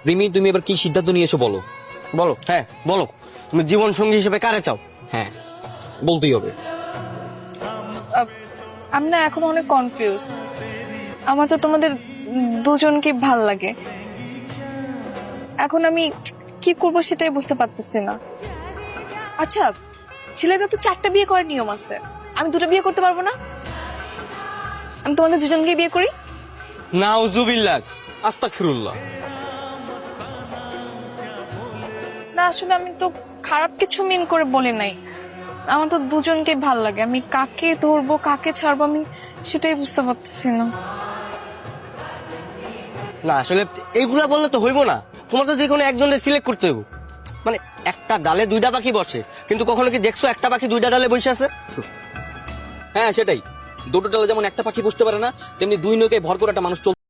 রিমি, তুমি এবার কি সিদ্ধান্ত নিয়েছো বলো। বলো, হ্যাঁ বলো, তুমি জীবন সঙ্গী হিসেবে কারে চাও? হ্যাঁ, বলতেই হবে। আমি না এখন অনেক কনফিউজ। আমার তো তোমাদের দুজনকে ভাল লাগে, এখন আমি কি করব সেটাই বুঝতে পারতেছি না। আচ্ছা, ছেলেদের তো 4টা বিয়ে করার নিয়ম আছে, আমি 2টা বিয়ে করতে পারবো না? আমি তোমাদের দুজনকে বিয়ে করি। নাউজুবিল্লাহ। আস্তাগফিরুল্লাহ। না আসলে আমি তো খারাপ কিছু মিন করে বলি নাই, আমার তো দুজনকে ভাল লাগে, আমি কাকে ধরবো কাকে ছাড়বো আমি সেটাই বুঝতে পারতেছি না। না আসলে এইগুলা বললে তো হইব না, তোমার তো যে কোনো একজনের সিলেক্ট করতে হইব। মানে একটা ডালে 2টা পাখি বসে, কিন্তু কখনো কি দেখছো একটা পাখি 2টা ডালে বসে আছে? হ্যাঁ সেটাই, দুটো ডালে যেমন একটা পাখি বসতে পারে না, তেমনি দুই নৌকায় ভর করে একটা মানুষ চলতে